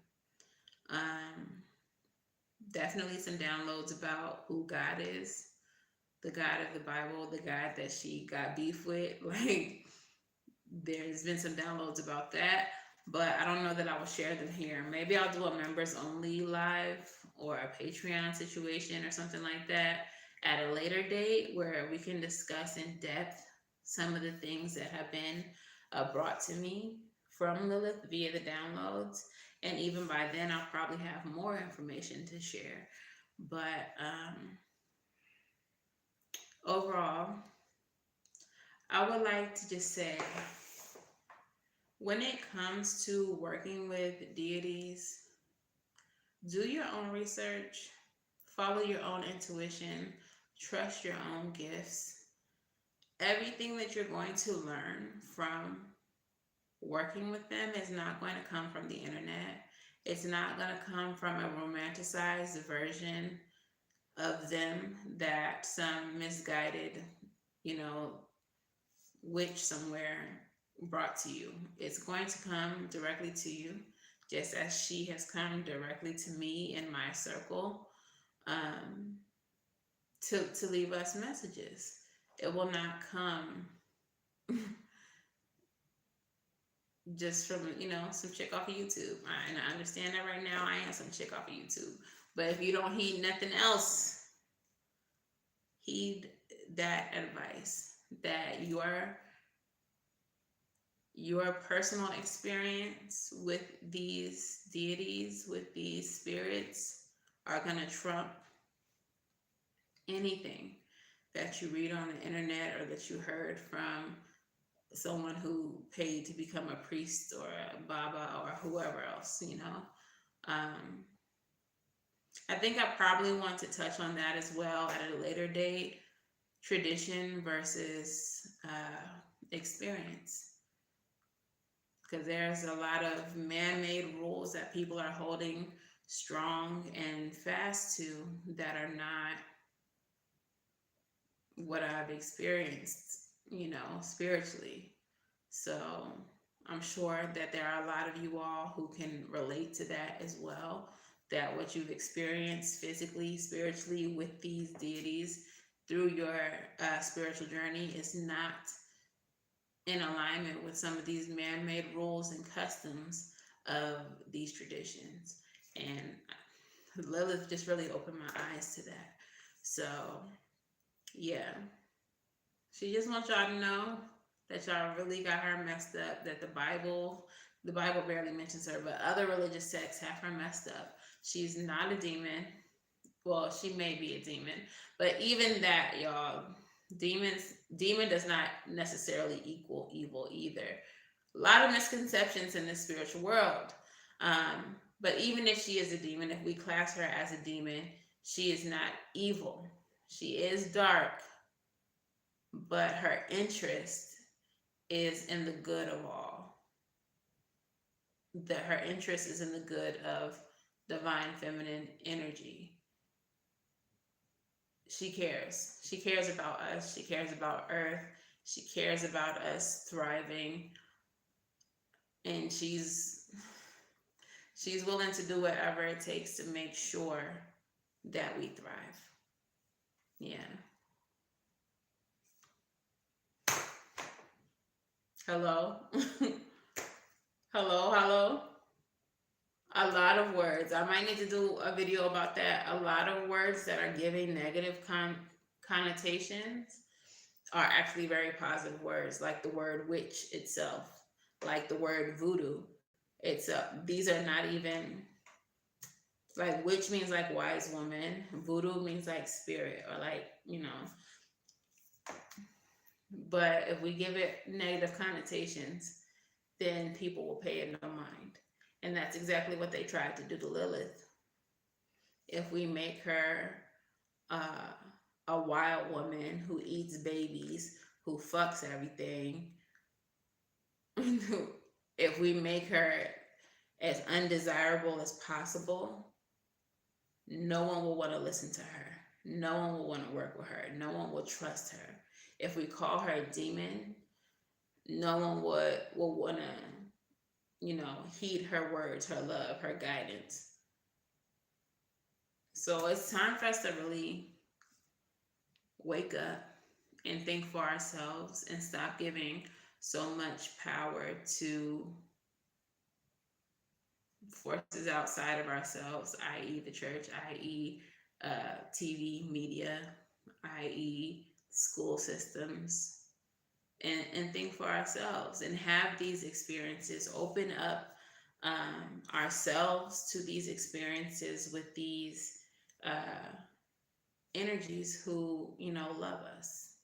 Definitely some downloads about who God is, the God of the Bible, the God that she got beef with. Like, there's been some downloads about that, but I don't know that I will share them here. Maybe I'll do a members only live or a Patreon situation or something like that at a later date, where we can discuss in depth some of the things that have been brought to me from Lilith via the downloads. And even by then, I'll probably have more information to share. But overall, I would like to just say, when it comes to working with deities, do your own research, follow your own intuition, trust your own gifts. Everything that you're going to learn from working with them is not going to come from the internet. It's not going to come from a romanticized version of them that some misguided, witch somewhere brought to you. It's going to come directly to you, just as she has come directly to me in my circle, to leave us messages. It will not come just from, some chick off of YouTube. And I understand that right now I am some chick off of YouTube. But if you don't heed nothing else, heed that advice, that your personal experience with these deities, with these spirits, are going to trump anything that you read on the internet or that you heard from someone who paid to become a priest or a baba or whoever else. I think I probably want to touch on that as well at a later date. Tradition versus experience. Because there's a lot of man-made rules that people are holding strong and fast to that are not what I've experienced, spiritually. So I'm sure that there are a lot of you all who can relate to that as well. that what you've experienced physically, spiritually with these deities through your spiritual journey is not in alignment with some of these man-made rules and customs of these traditions. And Lilith just really opened my eyes to that. So yeah, she just wants y'all to know that y'all really got her messed up, that the Bible barely mentions her, but other religious sects have her messed up. She's not a demon. Well, she may be a demon, but even that, y'all, demon does not necessarily equal evil either. A lot of misconceptions in the spiritual world. But even if she is a demon, if we class her as a demon, she is not evil. She is dark, but her interest is in the good of all. That her interest is in the good of divine feminine energy. She cares. She cares about us. She cares about Earth. She cares about us thriving. And she's willing to do whatever it takes to make sure that we thrive. Yeah. Hello? Hello? A lot of words. I might need to do a video about that. A lot of words that are giving negative connotations are actually very positive words, like the word witch itself, like the word voodoo. These are not even, like, witch means like wise woman, voodoo means like spirit, or like, but if we give it negative connotations, then people will pay it no mind. And that's exactly what they tried to do to Lilith. If we make her a wild woman who eats babies, who fucks everything, if we make her as undesirable as possible, no one will want to listen to her. No one will want to work with her. No one will trust her. If we call her a demon, no one will want to, heed her words, her love, her guidance. So it's time for us to really wake up and think for ourselves and stop giving so much power to forces outside of ourselves, i.e. the church, i.e. TV, media, i.e. school systems, and think for ourselves and have these experiences, open up ourselves to these experiences with these energies who, love us,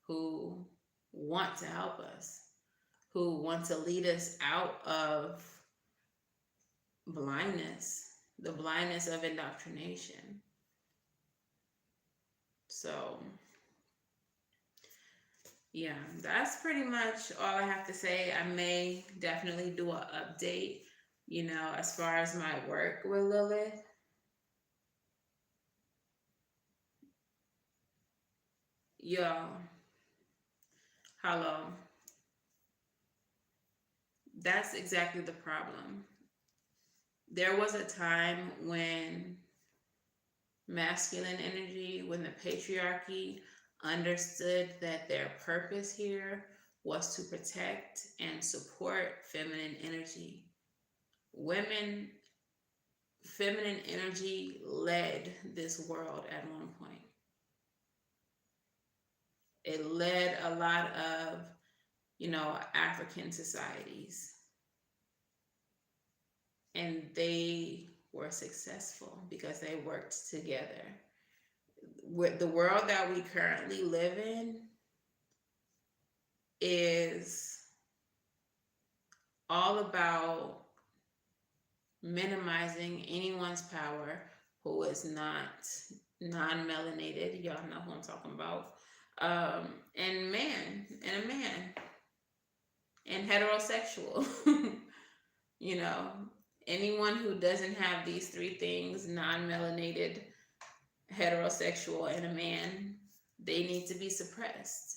who want to help us, who want to lead us out of blindness, the blindness of indoctrination. So yeah, that's pretty much all I have to say. I may definitely do an update, as far as my work with Lilith. Y'all, hello. That's exactly the problem. There was a time when masculine energy, when the patriarchy understood that their purpose here was to protect and support feminine energy. Feminine energy led this world at one point. It led a lot of, African societies. And they were successful because they worked together. With the world that we currently live in is all about minimizing anyone's power who is not non-melanated. Y'all know who I'm talking about. And a man, and heterosexual. Anyone who doesn't have these three things, non-melanated, heterosexual, and a man, they need to be suppressed.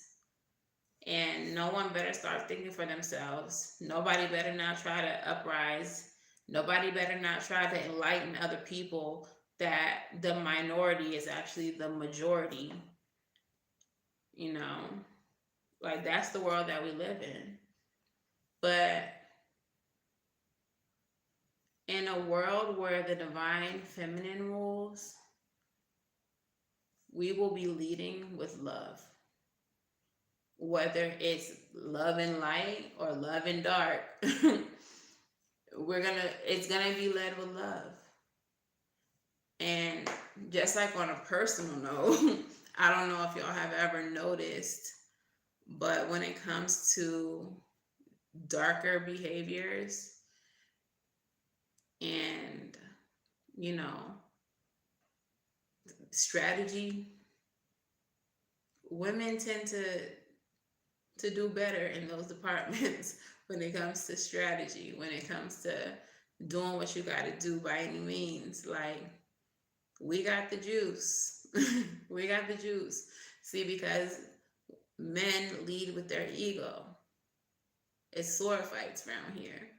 And no one better start thinking for themselves. Nobody better now try to uprise. Nobody better not try to enlighten other people that the minority is actually the majority. You know, like that's the world that we live in. But in a world where the divine feminine rules, we will be leading with love. Whether it's love and light or love and dark, it's gonna be led with love. And just like on a personal note, I don't know if y'all have ever noticed, but when it comes to darker behaviors and, you know, strategy, women tend to do better in those departments when it comes to strategy, when it comes to doing what you got to do by any means. Like, we got the juice. We got the juice. See, because men lead with their ego. It's sword fights around here.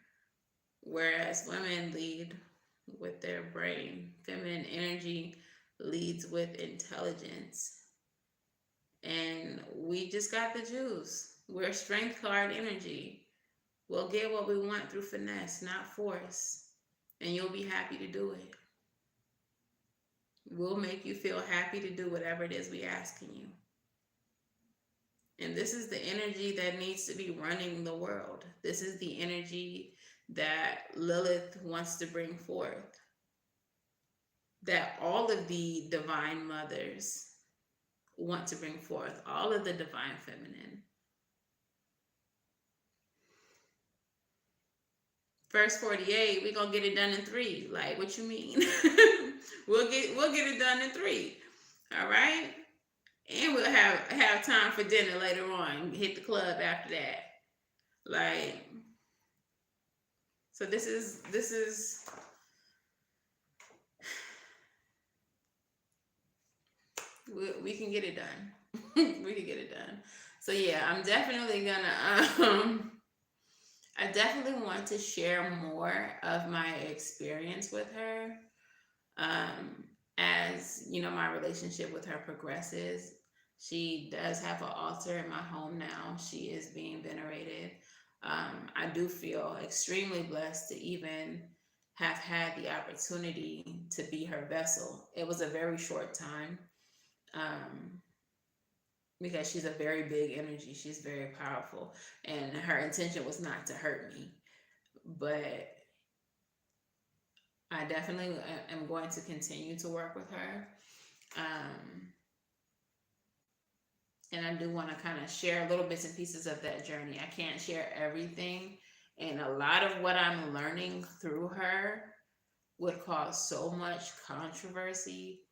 Whereas women lead with their brain. Feminine energy leads with intelligence. And we just got the juice. We're strength card energy. We'll get what we want through finesse, not force. And you'll be happy to do it. We'll make you feel happy to do whatever it is we asking you. And this is the energy that needs to be running the world. This is the energy that Lilith wants to bring forth. That all of the divine mothers want to bring forth, all of the divine feminine. Verse 48, we're gonna get it done in 3. Like, what you mean? we'll get it done in 3. All right? And we'll have time for dinner later on. Hit the club after that. Like, so this is we can get it done. We can get it done. So yeah, I'm definitely gonna I definitely want to share more of my experience with her. As you know, my relationship with her progresses. She does have an altar in my home now. She is being venerated. I do feel extremely blessed to even have had the opportunity to be her vessel. It was a very short time, because she's a very big energy. She's very powerful, and her intention was not to hurt me. But I definitely am going to continue to work with her. And I do want to kind of share little bits and pieces of that journey. I can't share everything. And a lot of what I'm learning through her would cause so much controversy,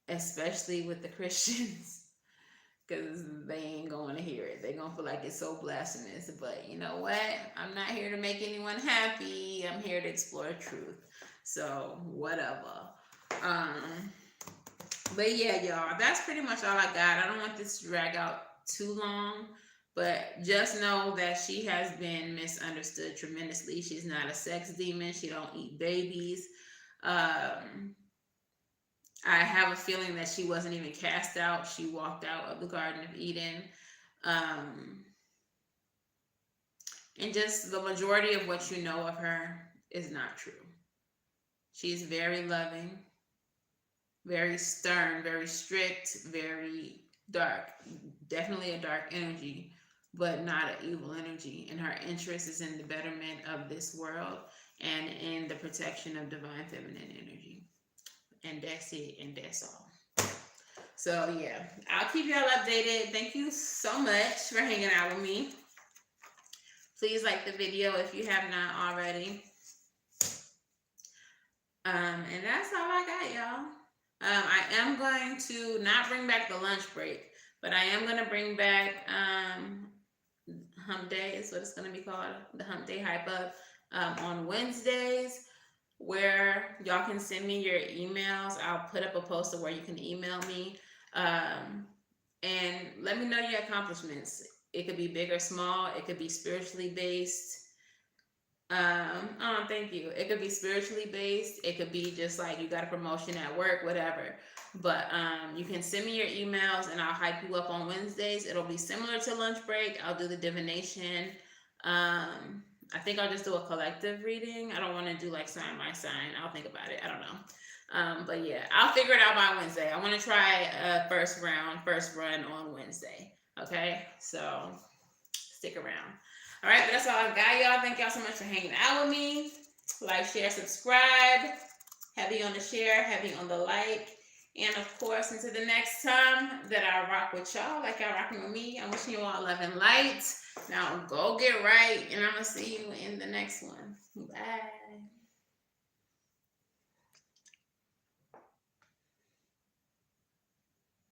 especially with the Christians, because they ain't going to hear it. They're going to feel like it's so blasphemous. But you know what? I'm not here to make anyone happy. I'm here to explore truth. So, whatever. But yeah, y'all, that's pretty much all I got. I don't want this to drag out too long, but just know that she has been misunderstood tremendously. She's not a sex demon. She don't eat babies. I have a feeling that she wasn't even cast out. She walked out of the Garden of Eden. And just the majority of what you know of her is not true. She's very loving, very stern, very strict, very dark. Definitely a dark energy, but not an evil energy. And her interest is in the betterment of this world and in the protection of divine feminine energy. And that's it, and that's all. So yeah, I'll keep y'all updated. Thank you so much for hanging out with me. Please like the video if you have not already. And that's all I got, y'all. I am going to not bring back the lunch break, but I am going to bring back Hump Day is what it's going to be called, the Hump Day Hype Up, on Wednesdays, where y'all can send me your emails. I'll put up a post of where you can email me, and let me know your accomplishments. It could be big or small. It could be spiritually based. Oh, thank you. It could be spiritually based. It could be just like you got a promotion at work, whatever. But you can send me your emails and I'll hype you up on Wednesdays. It'll be similar to lunch break. I'll do the divination. I think I'll just do a collective reading. I don't want to do like sign by sign. I'll think about it. I don't know. But yeah, I'll figure it out by Wednesday. I want to try a first run on Wednesday. Okay, so stick around. All right, but that's all I got, y'all. Thank y'all so much for hanging out with me. Like, share, subscribe. Heavy on the share, heavy on the like. And of course, until the next time that I rock with y'all, like y'all rocking with me, I'm wishing you all love and light. Now go get right, and I'm gonna see you in the next one. Bye.